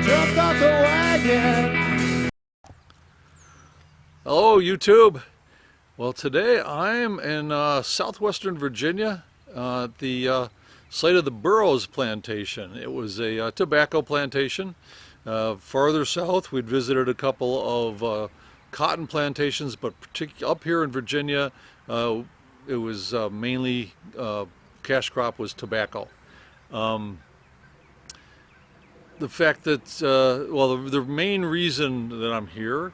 jumped off the wagon. Hello YouTube. Well, today I'm in southwestern Virginia at the site of the Burroughs plantation. It was a tobacco plantation. Farther south we'd visited a couple of cotton plantations, but up here in Virginia it was mainly cash crop was tobacco. The fact that, well, the main reason that I'm here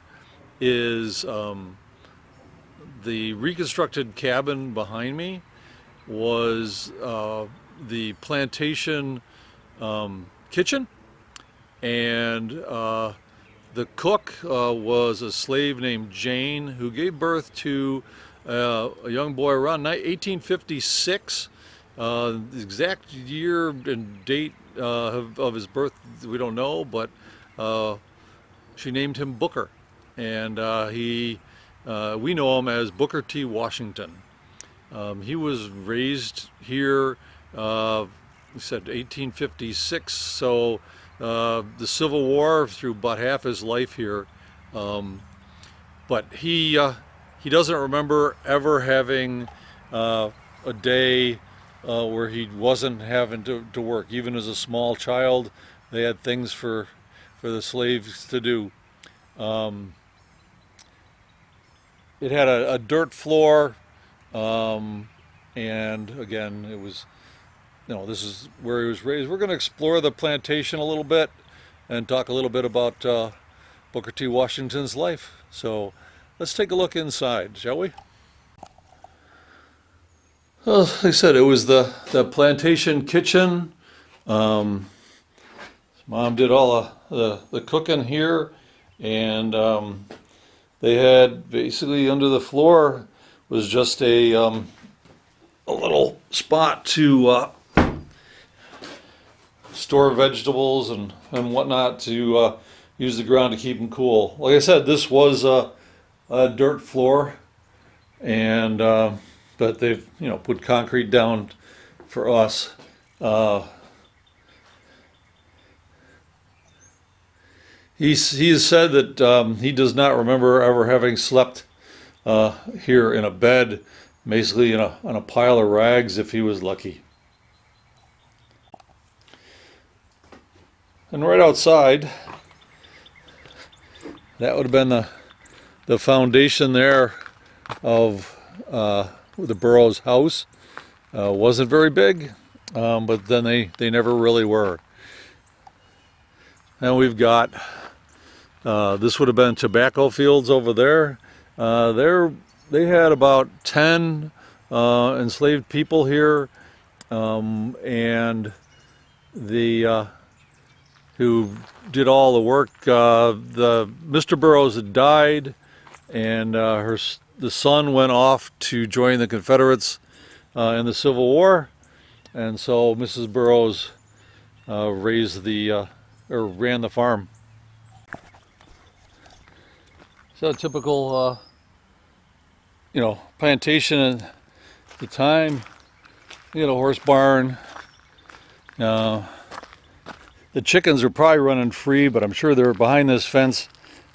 is the reconstructed cabin behind me was the plantation kitchen, and the cook was a slave named Jane who gave birth to a young boy around 1856. The exact year and date of his birth we don't know, but she named him Booker, and we know him as Booker T. Washington. He was raised here, we said 1856, so the Civil War through about half his life here, but he doesn't remember ever having a day where he wasn't having to work. Even as a small child, they had things for the slaves to do. It had a dirt floor, and again, it was, this is where he was raised. We're going to explore the plantation a little bit and talk a little bit about Booker T. Washington's life. So let's take a look inside, shall we? Well, like I said, it was the plantation kitchen. Mom did all the cooking here, and they had basically under the floor was just a little spot to store vegetables and whatnot, to use the ground to keep them cool. Like I said, this was a dirt floor, and but they've put concrete down for us. He has said that he does not remember ever having slept here in a bed, basically on a pile of rags if he was lucky. And right outside, that would have been the foundation there of the Burroughs house. Wasn't very big, but then they never really were. And we've got this would have been tobacco fields over there. They had about 10 enslaved people here, and who did all the work. Mr. Burroughs had died, and the son went off to join the Confederates in the Civil War, and so Mrs. Burroughs ran the farm. So a typical, plantation at the time. You got a horse barn. The chickens were probably running free, but I'm sure they were behind this fence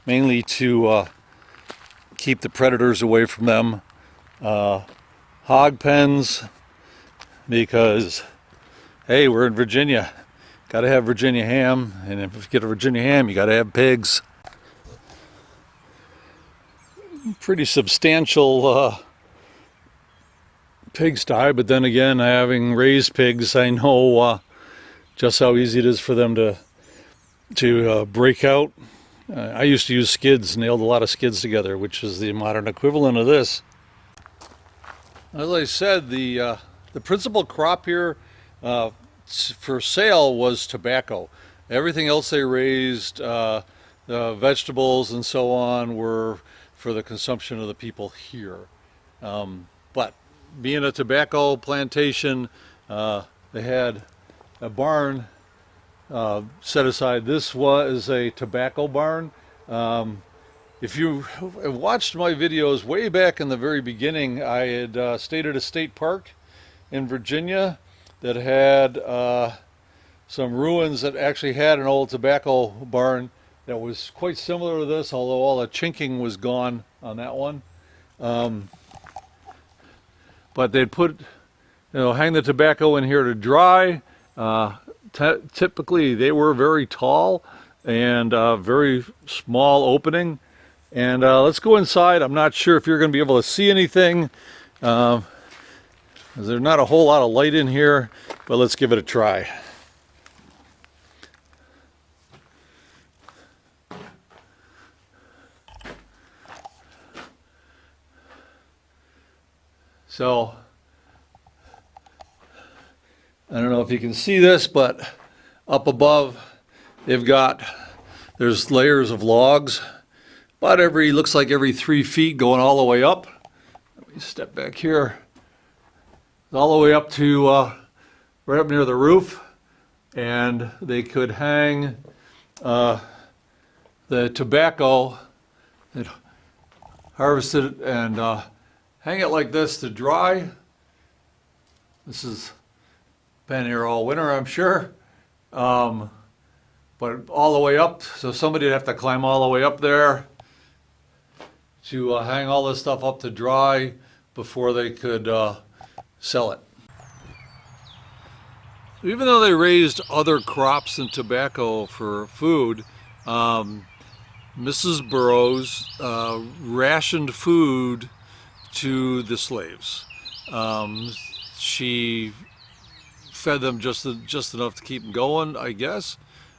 mainly to keep the predators away from them. Hog pens, because, hey, we're in Virginia. Got to have Virginia ham, and if you get a Virginia ham, you got to have pigs. Pretty substantial pigsty, but then again, having raised pigs, I know just how easy it is for them to break out. I used to use skids, nailed a lot of skids together, which is the modern equivalent of this. As I said, the principal crop here for sale was tobacco. Everything else they raised, the vegetables and so on, were for the consumption of the people here. But being a tobacco plantation, they had a barn set aside. This was a tobacco barn. If you have watched my videos way back in the very beginning, I had stayed at a state park in Virginia that had some ruins that actually had an old tobacco barn that was quite similar to this, although all the chinking was gone on that one. But they'd hang the tobacco in here to dry. Typically, they were very tall and very small opening. And let's go inside. I'm not sure if you're going to be able to see anything. There's not a whole lot of light in here, but let's give it a try. So, I don't know if you can see this, but up above, there's layers of logs, looks like every 3 feet going all the way up. Let me step back here. All the way up to right up near the roof, and they could hang the tobacco that harvested and hang it like this to dry. This has been here all winter, I'm sure. But all the way up, so somebody would have to climb all the way up there to hang all this stuff up to dry before they could sell it. Even though they raised other crops than tobacco for food, Mrs. Burroughs rationed food to the slaves. She fed them just enough to keep them going, I guess.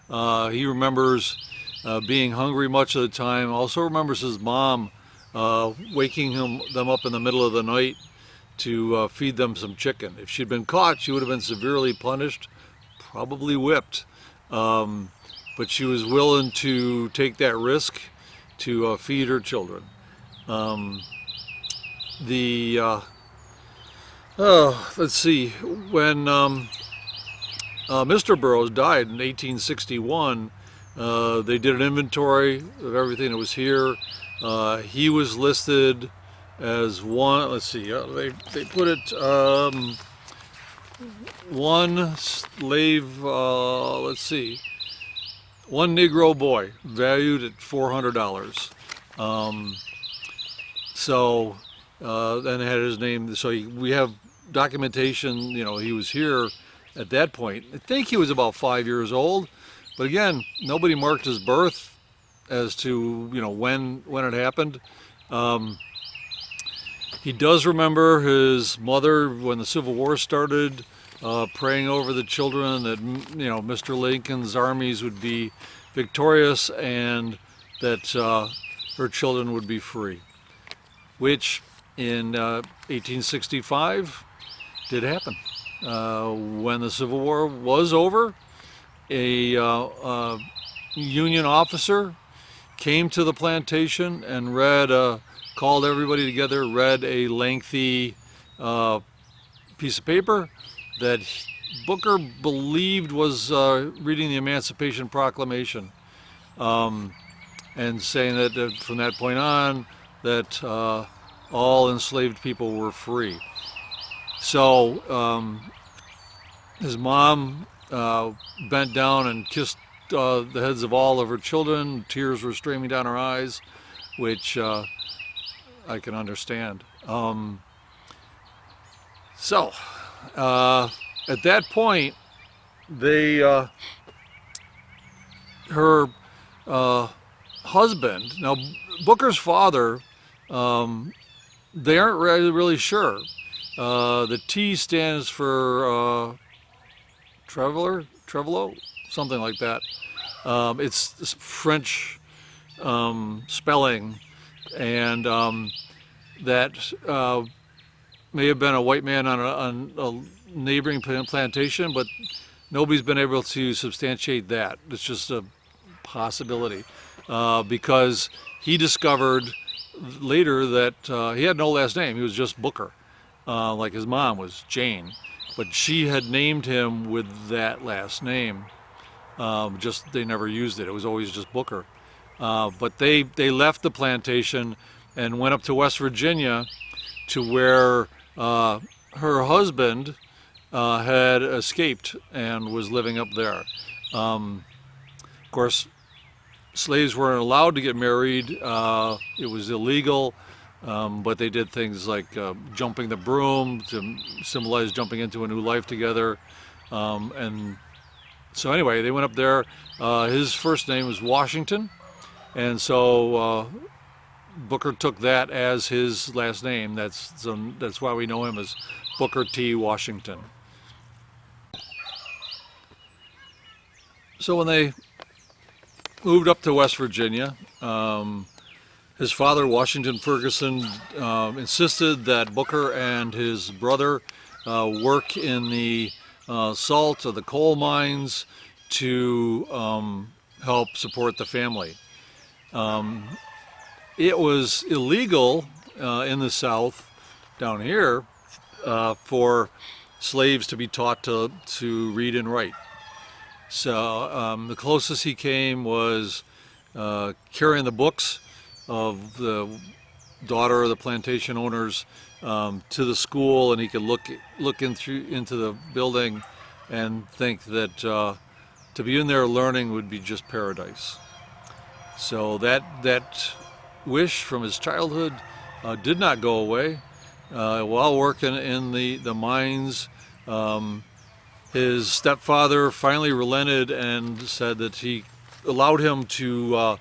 He remembers being hungry much of the time. Also remembers his mom waking them up in the middle of the night to feed them some chicken. If she'd been caught, she would have been severely punished, probably whipped. But she was willing to take that risk to feed her children. Let's see, when Mr. Burroughs died in 1861, they did an inventory of everything that was here. He was listed as one, let's see, they put it, one slave, let's see, one Negro boy, valued at $400. And it had his name, so we have documentation, he was here at that point. I think he was about 5 years old, but again, nobody marked his birth as to, when it happened. He does remember his mother, when the Civil War started, praying over the children that, Mr. Lincoln's armies would be victorious and that her children would be free, which in 1865 did happen. When the Civil War was over, a Union officer came to the plantation and called everybody together, read a lengthy piece of paper that Booker believed was reading the Emancipation Proclamation, and saying that from that point on, that all enslaved people were free. So his mom bent down and kissed the heads of all of her children. Tears were streaming down her eyes, which I can understand. At that point, her husband, now Booker's father, they aren't really sure. The T stands for Trevelo, something like that. It's French spelling, and that may have been a white man on a neighboring plantation, but nobody's been able to substantiate that. It's just a possibility, because he discovered later that he had no last name. He was just Booker, like his mom was Jane, but she had named him with that last name. Just they never used it. It was always just Booker. But they left the plantation and went up to West Virginia, to where her husband had escaped and was living up there. Of course, slaves weren't allowed to get married. It was illegal, but they did things like jumping the broom to symbolize jumping into a new life together. And so anyway, they went up there. His first name was Washington, and so Booker took that as his last name. That's why we know him as Booker T. Washington. So when they moved up to West Virginia, his father, Washington Ferguson, insisted that Booker and his brother work in the salt or the coal mines to help support the family. It was illegal in the South, down here, for slaves to be taught to read and write. So the closest he came was carrying the books of the daughter of the plantation owners to the school, and he could look into the building and think that to be in there learning would be just paradise. So that wish from his childhood did not go away. While working in the mines, his stepfather finally relented and said that he allowed him to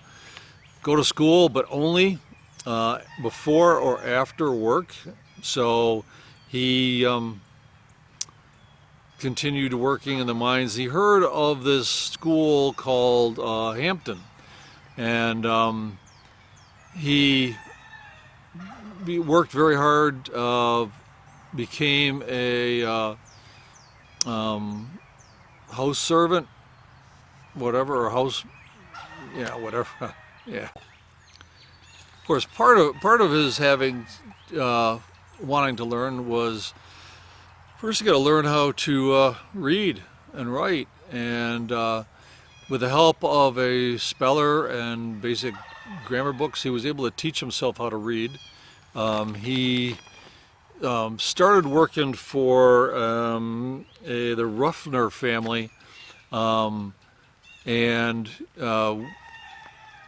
go to school, but only before or after work. So he continued working in the mines. He heard of this school called Hampton, and he worked very hard, became a house servant, whatever, or house, yeah, whatever, yeah. Of course, part of his having wanting to learn was first you got to learn how to read and write, and with the help of a speller and basic grammar books, he was able to teach himself how to read. He started working for the Ruffner family, and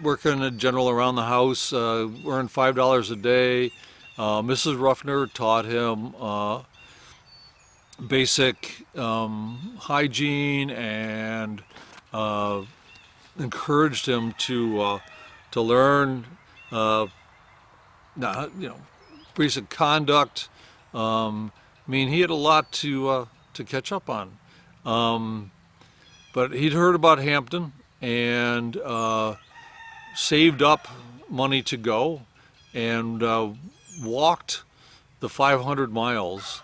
working in general around the house, earned $5 a day. Mrs. Ruffner taught him basic hygiene and encouraged him to learn, basic conduct. I mean, he had a lot to catch up on. But he'd heard about Hampton and saved up money to go, and walked the 500 miles,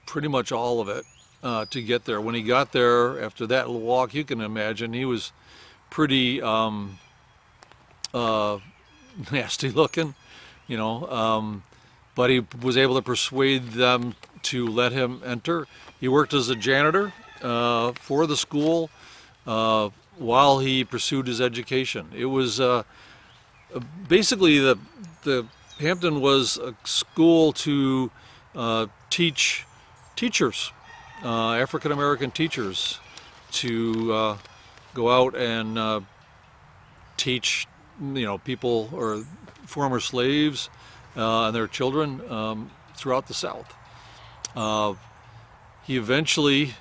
pretty much all of it, to get there. When he got there, after that walk, you can imagine he was pretty nasty looking, but he was able to persuade them to let him enter. He worked as a janitor for the school while he pursued his education. It was basically the Hampton was a school to teach teachers, African American teachers, to go out and teach people or former slaves and their children throughout the South. He eventually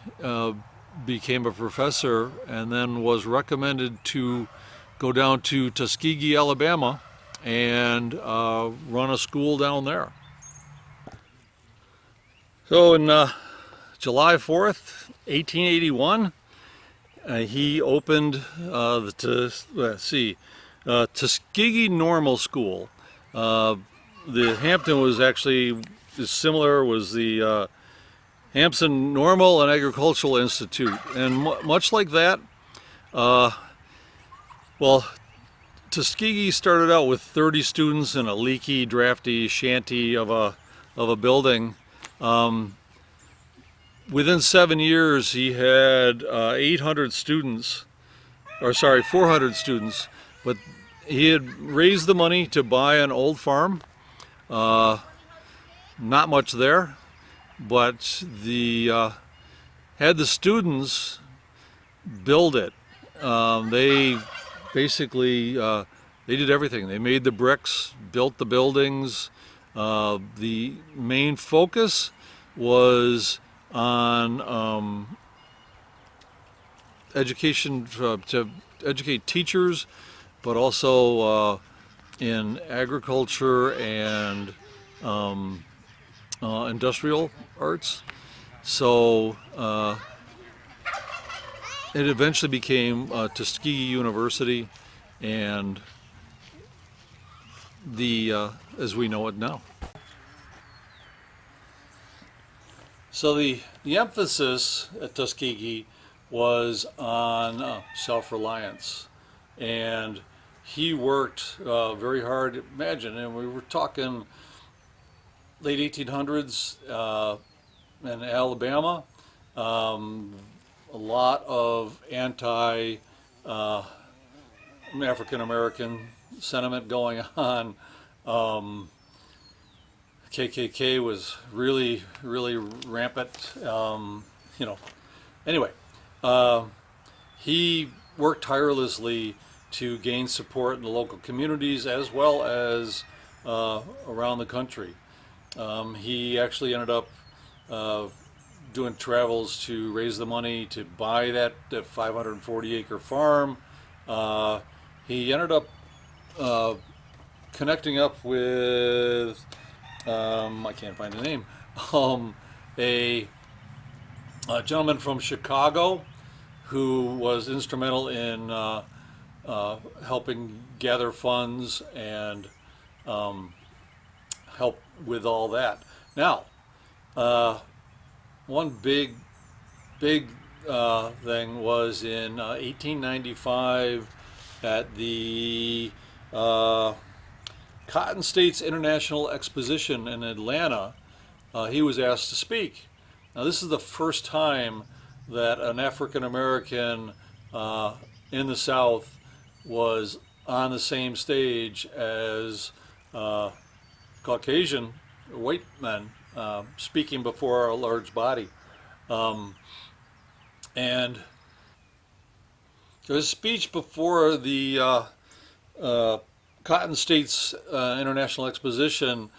became a professor and then was recommended to go down to Tuskegee, Alabama, and run a school down there. So in July 4th, 1881, he opened Tuskegee Normal School. The Hampton was actually similar, was the Hampton Normal and Agricultural Institute, and much like that, Tuskegee started out with 30 students in a leaky, drafty shanty of a building. Within 7 years, he had 400 students, but he had raised the money to buy an old farm. Not much there, but the had the students build it. They basically they did everything. They made the bricks, built the buildings. The main focus was on education to educate teachers, but also in agriculture and industrial arts. So it eventually became Tuskegee University, and as we know it now. So the emphasis at Tuskegee was on self-reliance, and he worked very hard. Imagine, and we were talking late 1800s in Alabama. A lot of African American sentiment going on. KKK was really rampant. Anyway, he worked tirelessly to gain support in the local communities as well as around the country. He actually ended up doing travels to raise the money to buy that 540-acre farm. He ended up connecting up with, I can't find the name, a gentleman from Chicago who was instrumental in helping gather funds and help with all that. Now, one big thing was in 1895 at the Cotton States International Exposition in Atlanta. He was asked to speak. Now, this is the first time that an African American in the South was on the same stage as Caucasian white men speaking before a large body. And his speech before the Cotton States International Exposition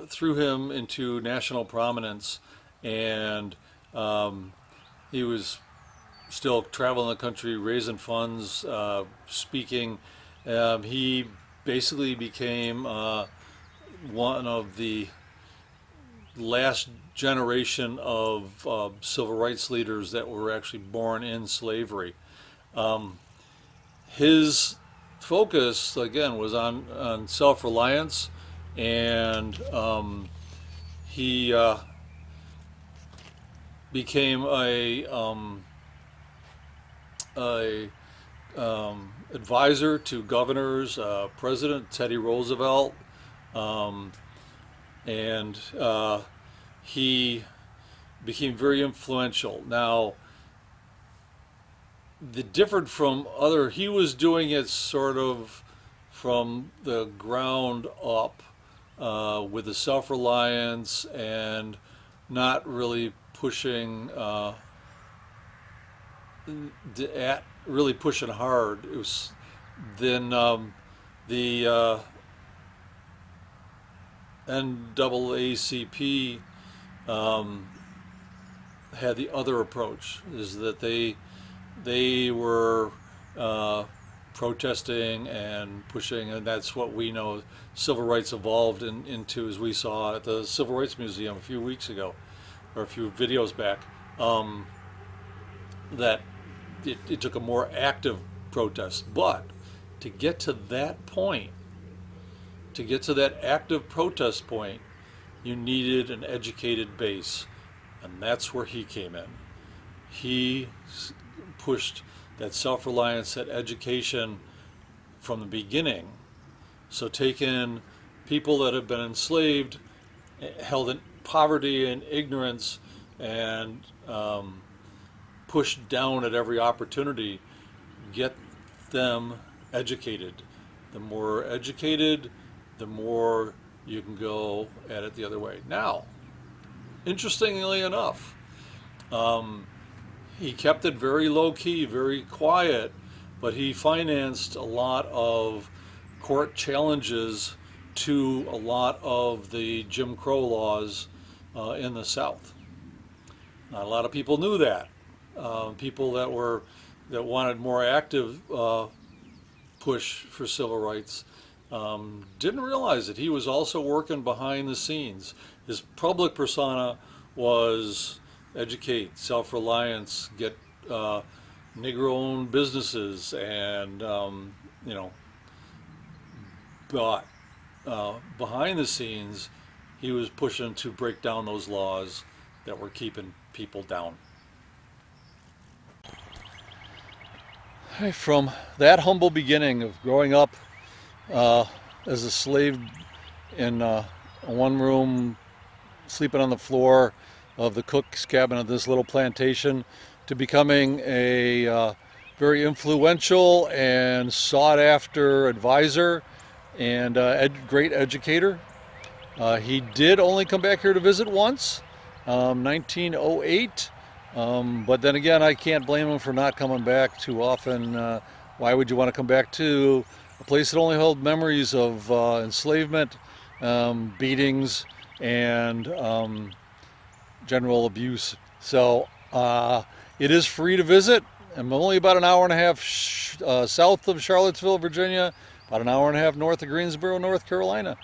threw him into national prominence, and he was still traveling the country, raising funds, speaking. He basically became one of the last generation of civil rights leaders that were actually born in slavery. His focus, again, was on self-reliance, and he became a advisor to governors, President Teddy Roosevelt, and he became very influential. Now, the different from other, he was doing it sort of from the ground up with the self-reliance and not really pushing really pushing hard. It was then the NAACP had the other approach, is that they were protesting and pushing, and that's what we know civil rights evolved into, as we saw at the Civil Rights Museum a few weeks ago, or a few videos back, that it took a more active protest. But to get to that point, to get to that active protest point, you needed an educated base, and that's where he came in. He pushed that self-reliance, that education from the beginning. So taking people that have been enslaved, held in poverty and ignorance, and pushed down at every opportunity, get them educated. The more educated, the more you can go at it the other way. Now, interestingly enough, he kept it very low key, very quiet, but he financed a lot of court challenges to a lot of the Jim Crow laws in the South. Not a lot of people knew that. People that wanted more active push for civil rights didn't realize that he was also working behind the scenes. His public persona was educate, self-reliance, get Negro-owned businesses, and you know, but behind the scenes, he was pushing to break down those laws that were keeping people down. From that humble beginning of growing up as a slave in a one-room, sleeping on the floor of the cook's cabin of this little plantation, to becoming a very influential and sought-after advisor and great educator. He did only come back here to visit once, 1908. But then again, I can't blame him for not coming back too often. Why would you want to come back to a place that only held memories of enslavement, beatings, and general abuse? So it is free to visit. I'm only about an hour and a half south of Charlottesville, Virginia, about an hour and a half north of Greensboro, North Carolina.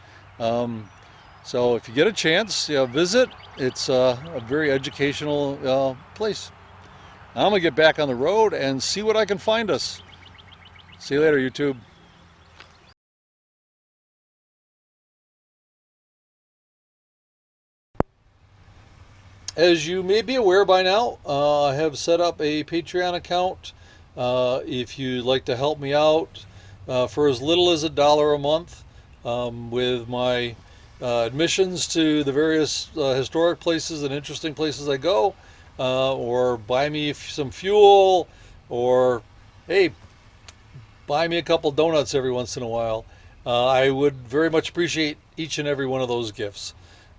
So if you get a chance, visit. It's a very educational place. I'm gonna get back on the road and see what I can find us. See you later, YouTube. As you may be aware by now, I have set up a Patreon account. If you'd like to help me out for as little as $1 a month with my admissions to the various historic places and interesting places I go, or buy me some fuel, or hey, buy me a couple donuts every once in a while. I would very much appreciate each and every one of those gifts.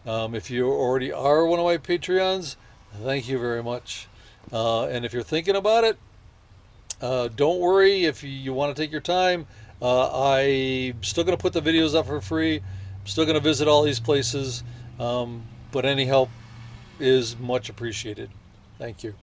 If you already are one of my Patreons, thank you very much. And if you're thinking about it, don't worry if you want to take your time. I'm still going to put the videos up for free. Still going to visit all these places, but any help is much appreciated. Thank you.